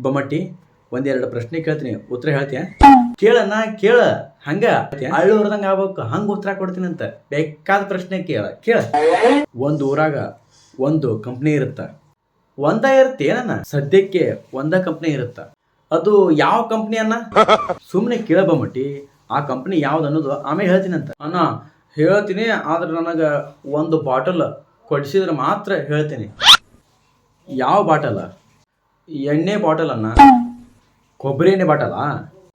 ಬೊಮ್ಮಟ್ಟಿ ಒಂದೆರಡು ಪ್ರಶ್ನೆ ಕೇಳ್ತೀನಿ, ಉತ್ತರ ಹೇಳ್ತೀಯ? ಕೇಳಣ್ಣ ಕೇಳ, ಹಂಗ ಅಳ್ಳುವರ್ದಂಗ ಆಗ್ಬೇಕು, ಹಂಗ ಉತ್ತರ ಕೊಡ್ತೀನಿ ಅಂತ. ಬೇಕಾದ ಪ್ರಶ್ನೆ ಕೇಳ. ಒಂದು ಊರಾಗ ಒಂದು ಕಂಪ್ನಿ ಇರುತ್ತ, ಒಂದ ಇರುತ್ತೆ ಏನನ್ನ, ಸದ್ಯಕ್ಕೆ ಒಂದ ಕಂಪ್ನಿ ಇರುತ್ತ. ಅದು ಯಾವ ಕಂಪ್ನಿ ಅನ್ನ? ಸುಮ್ಮನೆ ಕೇಳ ಬೊಮ್ಮಟ್ಟಿ, ಆ ಕಂಪ್ನಿ ಯಾವ್ದು ಅನ್ನೋದು ಆಮೇಲೆ ಹೇಳ್ತೀನಿ ಅಂತ. ಅಣ್ಣ ಹೇಳ್ತೀನಿ, ಆದ್ರೆ ನನಗೆ ಒಂದು ಬಾಟಲ್ ಕೊಡಿಸಿದ್ರೆ ಮಾತ್ರ ಹೇಳ್ತೀನಿ. ಯಾವ ಬಾಟಲ್? ಎಣ್ಣೆ ಬಾಟಲ್ ಅನ್ನ? ಕೊಬ್ಬರಿ ಎಣ್ಣೆ ಬಾಟಲಾ?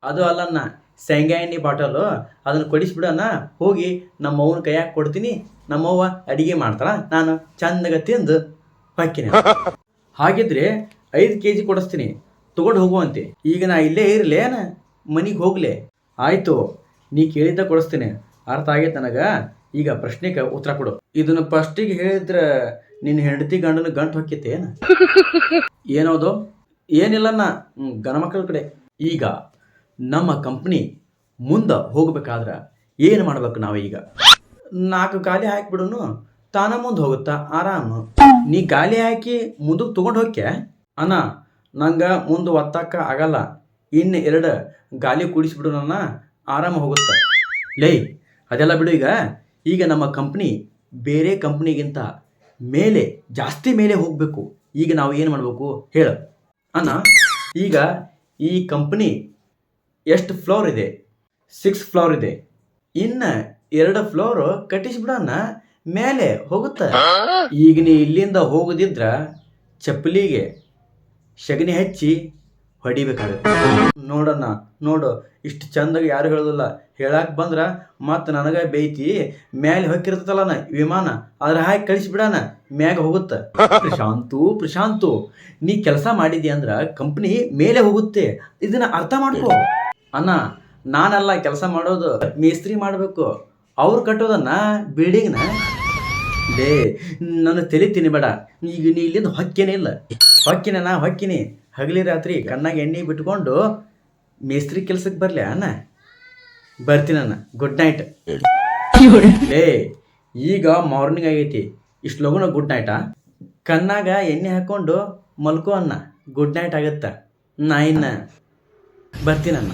ಅದು ಅಲ್ಲನ್ನ, ಶೇಂಗಾ ಎಣ್ಣೆ ಬಾಟಲು. ಅದನ್ನು ಕೊಡಿಸ್ಬಿಡಣ್ಣ, ಹೋಗಿ ನಮ್ಮವ್ವನ ಕೈಯಾಗ ಕೊಡ್ತೀನಿ. ನಮ್ಮವ್ವ ಅಡಿಗೆ ಮಾಡ್ತಾಳ, ನಾನು ಚಂದಗ ತಿಂದು ಹೊಕ್ಕಿನಿ. ಹಾಗಿದ್ರೆ 5 kg ಕೊಡಿಸ್ತೀನಿ, ತಗೊಂಡು ಹೋಗುವಂತೆ. ಈಗ ನಾ ಇಲ್ಲೇ ಇರ್ಲೇನ ಮನಿಗೆ ಹೋಗ್ಲೆ? ಆಯ್ತು, ನೀ ಕೇಳಿದ್ದ ಕೊಡಿಸ್ತೀನಿ, ಅರ್ಥ ಆಗೈತೆ ನನಗೆ. ಈಗ ಪ್ರಶ್ನೆಗೆ ಉತ್ತರ ಕೊಡು. ಇದನ್ನ ಫಸ್ಟಿಗೆ ಹೇಳಿದ್ರೆ ನಿನ್ನ ಹೆಂಡತಿ ಗಂಡನ ಗಂಟು ಹೊಕ್ಕಿತ್ತೆ ಏನು? ಏನೋದು? ಏನಿಲ್ಲನ್ನ, ಗಣಮಕ್ಕಳ ಕಡೆ. ಈಗ ನಮ್ಮ ಕಂಪ್ನಿ ಮುಂದೆ ಹೋಗ್ಬೇಕಾದ್ರೆ ಏನು ಮಾಡ್ಬೇಕು ನಾವು? ಈಗ 4 ಗಾಲಿ ಹಾಕಿಬಿಡುನು, ತಾನ ಮುಂದೆ ಹೋಗುತ್ತಾ ಆರಾಮ. ನೀ ಗಾಲಿ ಹಾಕಿ ಮುಂದಕ್ಕೆ ತೊಗೊಂಡು ಹೋಗ್ಯ ಅಣ್ಣ, ನಂಗೆ ಮುಂದೆ ಒತ್ತಕ್ಕ ಆಗಲ್ಲ. ಇನ್ನು 2 ಗಾಲಿ ಕೂಡಿಸ್ಬಿಡು, ನನ್ನ ಆರಾಮ ಹೋಗುತ್ತ. ಲೈ ಅದೆಲ್ಲ ಬಿಡು. ಈಗ ನಮ್ಮ ಕಂಪ್ನಿ ಬೇರೆ ಕಂಪ್ನಿಗಿಂತ ಮೇಲೆ, ಜಾಸ್ತಿ ಮೇಲೆ ಹೋಗಬೇಕು. ಈಗ ನಾವು ಏನು ಮಾಡಬೇಕು ಹೇಳು ಅಣ್ಣ. ಈಗ ಈ ಕಂಪ್ನಿ ಎಷ್ಟು ಫ್ಲೋರ್ ಇದೆ? 6 ಫ್ಲೋರ್ ಇದೆ. ಇನ್ನು 2 ಫ್ಲೋರ್ ಕಟ್ಟಿಸ್ಬಿಡೋಣ, ಮೇಲೆ ಹೋಗುತ್ತ. ಈಗ ನೀ ಇಲ್ಲಿಂದ ಹೋಗುದಿದ್ರ ಚಪ್ಪಲಿಗೆ ಸಗಣಿ ಹಚ್ಚಿ ಹೊಡಿಬೇಕಾಗುತ್ತೆ. ನೋಡಣ್ಣ, ನೋಡು, ಇಷ್ಟು ಚಂದಾಗಿ ಯಾರು ಹೇಳೋದಿಲ್ಲ. ಹೇಳಕ್ಕೆ ಬಂದ್ರೆ ಮತ್ತೆ ನನಗೆ ಬೈತಿ. ಮೇಲೆ ಹೊಕ್ಕಿರ್ತಲ್ಲ ವಿಮಾನ, ಅದ್ರ ಹಾಕಿ ಕಳಿಸ್ಬಿಡಣ, ಮ್ಯಾಗ ಹೋಗುತ್ತೆ. ಪ್ರಶಾಂತು, ನೀ ಕೆಲಸ ಮಾಡಿದ್ಯಾ ಅಂದ್ರೆ ಕಂಪ್ನಿ ಮೇಲೆ ಹೋಗುತ್ತೆ. ಇದನ್ನ ಅರ್ಥ ಮಾಡ್ಕೋ ಅಣ್ಣ. ನಾನೆಲ್ಲ ಕೆಲಸ ಮಾಡೋದು, ಮೇಸ್ತ್ರಿ ಮಾಡಬೇಕು, ಅವ್ರು ಕಟ್ಟೋದನ್ನ ಬಿಲ್ಡಿಂಗ್ನ. ಲೇ ನಾನು ತಿಳಿತೀನಿ ಬೇಡ. ಈಗ ನೀ ಇಲ್ಲಿಂದ ಹೊಕ್ಕೇನೇ ಇಲ್ಲ. ಹೊಕ್ಕಿನಿ ಹಗಲಿ ರಾತ್ರಿ ಕಣ್ಣಾಗ ಎಣ್ಣೆ ಬಿಟ್ಕೊಂಡು ಮೇಸ್ತ್ರಿ ಕೆಲ್ಸಕ್ಕೆ ಬರಲಿ ಅಣ್ಣ. ಬರ್ತೀನಣ್ಣ, ಗುಡ್ ನೈಟ್. ಲೇ ಈಗ ಮಾರ್ನಿಂಗ್ ಆಗೈತಿ, ಇಷ್ಟು ಲಗುನ ಗುಡ್ ನೈಟಾ? ಕಣ್ಣಾಗ ಎಣ್ಣೆ ಹಾಕ್ಕೊಂಡು ಮಲ್ಕೋ ಅಣ್ಣ, ಗುಡ್ ನೈಟ್ ಆಗತ್ತ. ನಾ ಇನ್ನ ಬರ್ತೀನಣ್ಣ.